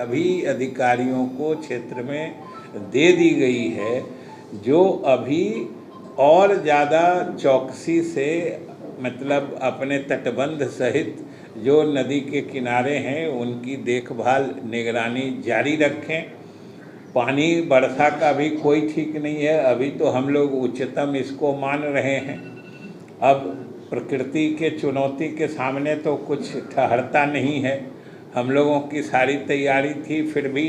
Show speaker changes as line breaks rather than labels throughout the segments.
सभी अधिकारियों को क्षेत्र में दे दी गई है, जो अभी और ज़्यादा चौकसी से मतलब अपने तटबंध सहित जो नदी के किनारे हैं उनकी देखभाल निगरानी जारी रखें। पानी वर्षा का भी कोई ठीक नहीं है, अभी तो हम लोग उच्चतम इसको मान रहे हैं। अब प्रकृति के चुनौती के सामने तो कुछ ठहरता नहीं है। हम लोगों की सारी तैयारी थी, फिर भी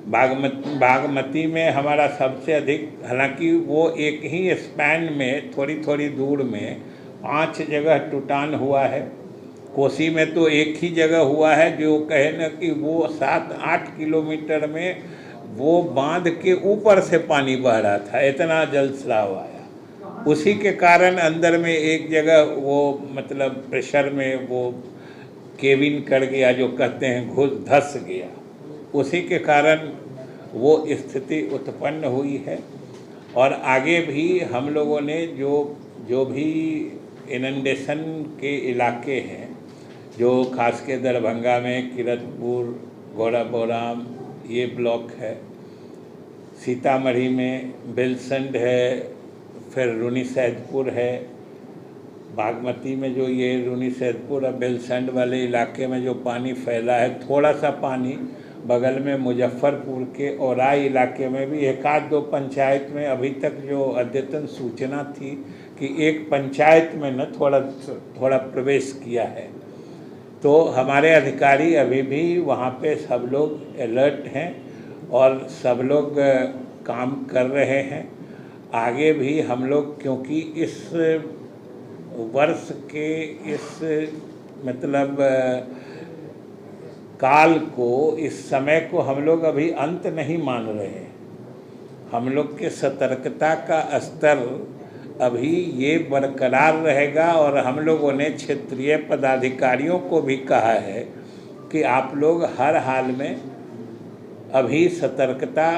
बागमती में हमारा सबसे अधिक, हालांकि वो एक ही स्पैन में थोड़ी थोड़ी दूर में 5 जगह टूटान हुआ है। कोसी में तो एक ही जगह हुआ है, जो कहे न कि वो 7-8 किलोमीटर में वो बांध के ऊपर से पानी बह रहा था, इतना जलस्राव आया। उसी के कारण अंदर में एक जगह वो मतलब प्रेशर में वो केबिन कर गया, जो कहते हैं घुस धस गया, उसी के कारण वो स्थिति उत्पन्न हुई है। और आगे भी हम लोगों ने जो भी इनंडेशन के इलाके हैं, जो खास के दरभंगा में किरतपुर, घोड़ाबोराम ये ब्लॉक है, सीतामढ़ी में बेलसंड है, फिर रूनीसैदपुर है, बागमती में जो ये रूनीसैदपुर और बेलसंड वाले इलाके में जो पानी फैला है, थोड़ा सा पानी बगल में मुजफ्फरपुर के औराई इलाके में भी 1-2 पंचायत में अभी तक जो अद्यतन सूचना थी कि एक पंचायत में न थोड़ा प्रवेश किया है। तो हमारे अधिकारी अभी भी वहाँ पे सब लोग अलर्ट हैं और सब लोग काम कर रहे हैं। आगे भी हम लोग, क्योंकि इस वर्ष के इस मतलब काल को, इस समय को हम लोग अभी अंत नहीं मान रहे हैं। हम लोग के सतर्कता का स्तर अभी ये बरकरार रहेगा। और हम लोगों ने क्षेत्रीय पदाधिकारियों को भी कहा है कि आप लोग हर हाल में अभी सतर्कता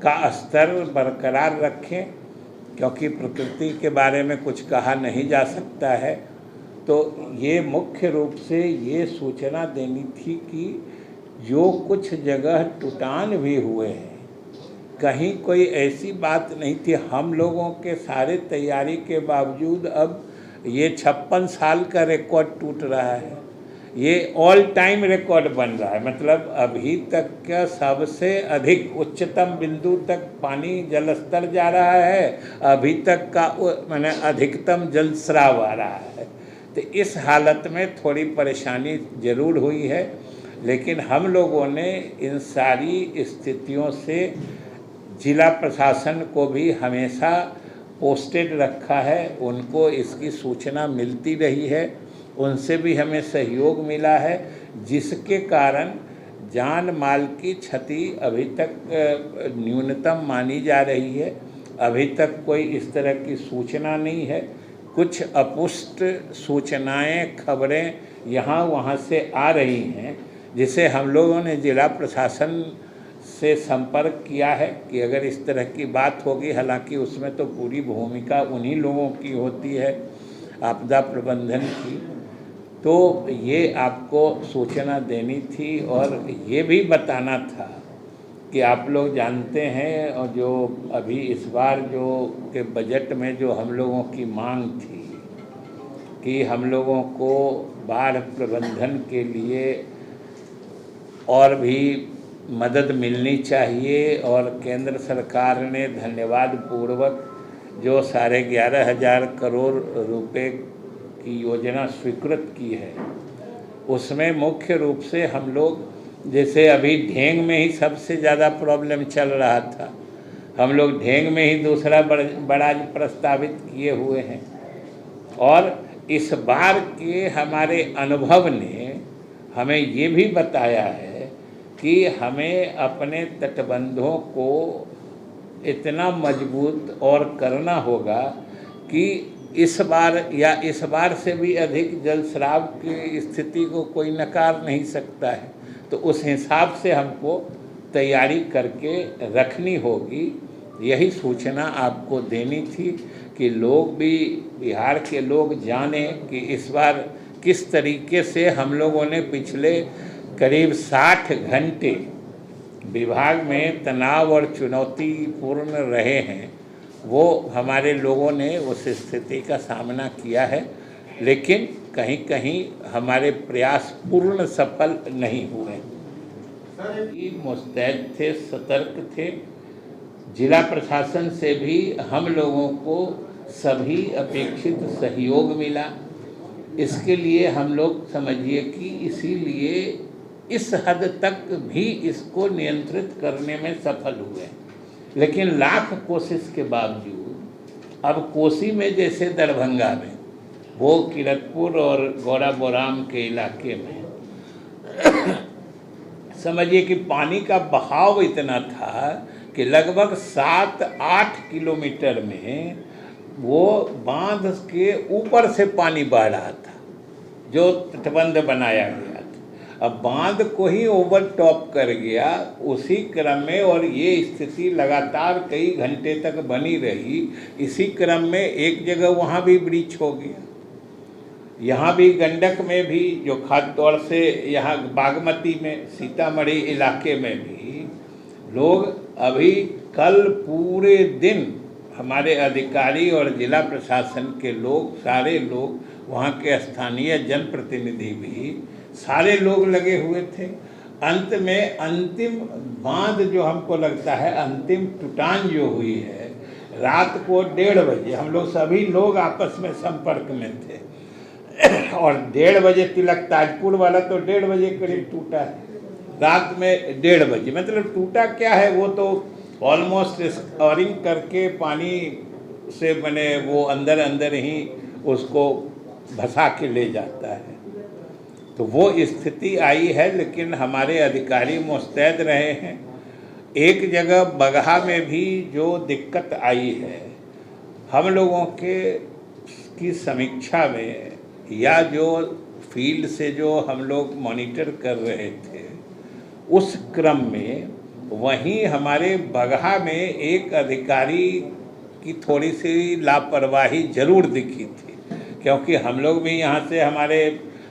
का स्तर बरकरार रखें, क्योंकि प्रकृति के बारे में कुछ कहा नहीं जा सकता है। तो ये मुख्य रूप से ये सूचना देनी थी कि जो कुछ जगह टूटान भी हुए हैं, कहीं कोई ऐसी बात नहीं थी। हम लोगों के सारे तैयारी के बावजूद अब ये 56 साल का रिकॉर्ड टूट रहा है। ये ऑल टाइम रिकॉर्ड बन रहा है, मतलब अभी तक का सबसे अधिक उच्चतम बिंदु तक पानी जलस्तर जा रहा है, अभी तक का माने अधिकतम जलस्राव आ रहा है। तो इस हालत में थोड़ी परेशानी ज़रूर हुई है, लेकिन हम लोगों ने इन सारी स्थितियों से जिला प्रशासन को भी हमेशा पोस्टेड रखा है, उनको इसकी सूचना मिलती रही है, उनसे भी हमें सहयोग मिला है, जिसके कारण जान माल की क्षति अभी तक न्यूनतम मानी जा रही है। अभी तक कोई इस तरह की सूचना नहीं है। कुछ अपुष्ट सूचनाएं, खबरें यहाँ वहाँ से आ रही हैं, जिसे हम लोगों ने जिला प्रशासन से संपर्क किया है कि अगर इस तरह की बात होगी, हालांकि उसमें तो पूरी भूमिका उन्हीं लोगों की होती है आपदा प्रबंधन की, तो ये आपको सूचना देनी थी। और ये भी बताना था कि आप लोग जानते हैं, और जो अभी इस बार जो के बजट में जो हम लोगों की मांग थी कि हम लोगों को बाढ़ प्रबंधन के लिए और भी मदद मिलनी चाहिए, और केंद्र सरकार ने धन्यवाद पूर्वक जो 11,500 करोड़ रुपए की योजना स्वीकृत की है, उसमें मुख्य रूप से हम लोग, जैसे अभी ढेंग में ही सबसे ज़्यादा प्रॉब्लम चल रहा था, हम लोग ढेंग में ही दूसरा बराज प्रस्तावित किए हुए हैं। और इस बार के हमारे अनुभव ने हमें ये भी बताया है कि हमें अपने तटबंधों को इतना मजबूत और करना होगा कि इस बार से भी अधिक जलस्राव की स्थिति को कोई नकार नहीं सकता है। तो उस हिसाब से हमको तैयारी करके रखनी होगी। यही सूचना आपको देनी थी कि लोग भी, बिहार के लोग जानें कि इस बार किस तरीके से हम लोगों ने पिछले करीब 60 घंटे विभाग में तनाव और चुनौतीपूर्ण रहे हैं, वो हमारे लोगों ने उस स्थिति का सामना किया है, लेकिन कहीं कहीं हमारे प्रयास पूर्ण सफल नहीं हुए। मुस्तैद थे, सतर्क थे। जिला प्रशासन से भी हम लोगों को सभी अपेक्षित सहयोग मिला। इसके लिए हम लोग समझिए कि इसीलिए इस हद तक भी इसको नियंत्रित करने में सफल हुए। लेकिन लाख कोशिश के बावजूद अब कोसी में जैसे दरभंगा में, वो किरतपुर और गौराबोराम के इलाके में समझिए कि पानी का बहाव इतना था कि लगभग 7-8 किलोमीटर में वो बांध के ऊपर से पानी बह रहा था, जो तटबंध बनाया गया था। अब बांध को ही ओवर टॉप कर गया उसी क्रम में, और ये स्थिति लगातार कई घंटे तक बनी रही। इसी क्रम में एक जगह वहाँ भी ब्रीच हो गया। यहाँ भी गंडक में भी, जो खास तौर से यहाँ बागमती में, सीतामढ़ी इलाके में भी लोग अभी कल पूरे दिन हमारे अधिकारी और जिला प्रशासन के लोग, सारे लोग, वहाँ के स्थानीय जनप्रतिनिधि भी, सारे लोग लगे हुए थे। अंत में अंतिम बांध जो हमको लगता है अंतिम टूटान जो हुई है, रात को 1:30 बजे हम लोग सभी लोग आपस में संपर्क में थे और 1:30 बजे तिलक ताजपुर वाला तो 1:30 बजे करीब टूटा है, रात में 1:30 बजे। मतलब टूटा क्या है, वो तो ऑलमोस्ट स्कोरिंग करके पानी से बने वो अंदर अंदर ही उसको भसा के ले जाता है। तो वो स्थिति आई है, लेकिन हमारे अधिकारी मुस्तैद रहे हैं। एक जगह बगहा में भी जो दिक्कत आई है, हम लोगों की समीक्षा में या जो फील्ड से जो हम लोग मॉनिटर कर रहे थे, उस क्रम में वहीं हमारे बगहा में एक अधिकारी की थोड़ी सी लापरवाही जरूर दिखी थी, क्योंकि हम लोग भी यहाँ से हमारे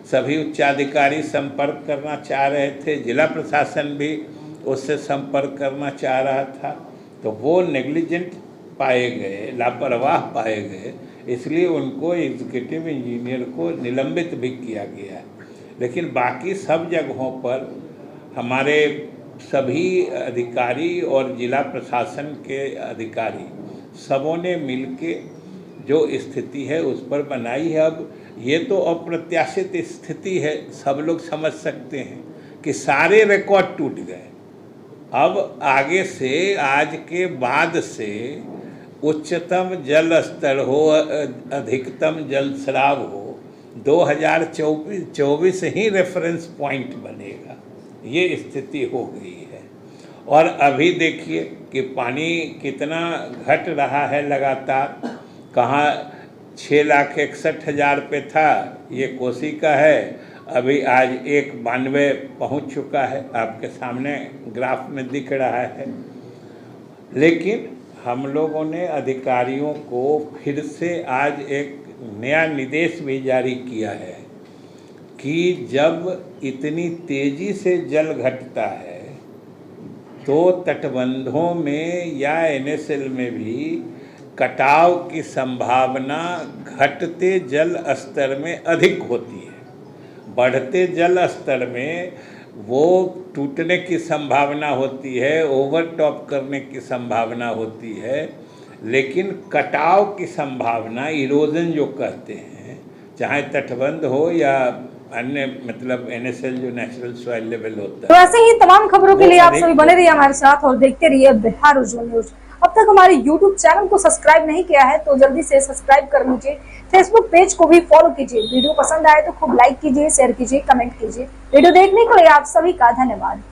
सभी उच्चाधिकारी संपर्क करना चाह रहे थे, जिला प्रशासन भी उससे संपर्क करना चाह रहा था। तो वो नेग्लिजेंट पाए गए, लापरवाह पाए गए, इसलिए उनको एग्जीक्यूटिव इंजीनियर को निलंबित भी किया गया है। लेकिन बाकी सब जगहों पर हमारे सभी अधिकारी और जिला प्रशासन के अधिकारी सबों ने मिलके जो स्थिति है उस पर बनाई है। अब ये तो अप्रत्याशित स्थिति है, सब लोग समझ सकते हैं कि सारे रिकॉर्ड टूट गए। अब आगे से, आज के बाद से उच्चतम जल स्तर हो, अधिकतम जल स्राव हो, 2024 ही रेफरेंस पॉइंट बनेगा, ये स्थिति हो गई है। और अभी देखिए कि पानी कितना घट रहा है लगातार। कहाँ 6,61,000 पे था, ये कोसी का है, अभी आज 192 पहुंच चुका है, आपके सामने ग्राफ में दिख रहा है। लेकिन हम लोगों ने अधिकारियों को फिर से आज एक नया निर्देश भी जारी किया है कि जब इतनी तेज़ी से जल घटता है तो तटबंधों में या NSL में भी कटाव की संभावना घटते जल स्तर में अधिक होती है। बढ़ते जल स्तर में वो टूटने की संभावना होती है, ओवरटॉप करने की संभावना होती है, लेकिन कटाव की संभावना, इरोजन जो कहते हैं, चाहे तटबंध हो या अन्य मतलब NSL जो नेचुरल सॉइल लेवल होता है।
तो ऐसे ही तमाम खबरों के लिए आप सभी बने रहिए हमारे साथ और देखते रहिए बिहार उज्ज्वल न्यूज। अब तक हमारे YouTube चैनल को सब्सक्राइब नहीं किया है तो जल्दी से सब्सक्राइब कर लीजिए। फेसबुक पेज को भी फॉलो कीजिए। वीडियो पसंद आए तो खूब लाइक कीजिए, शेयर कीजिए, कमेंट कीजिए। वीडियो देखने के लिए आप सभी का धन्यवाद।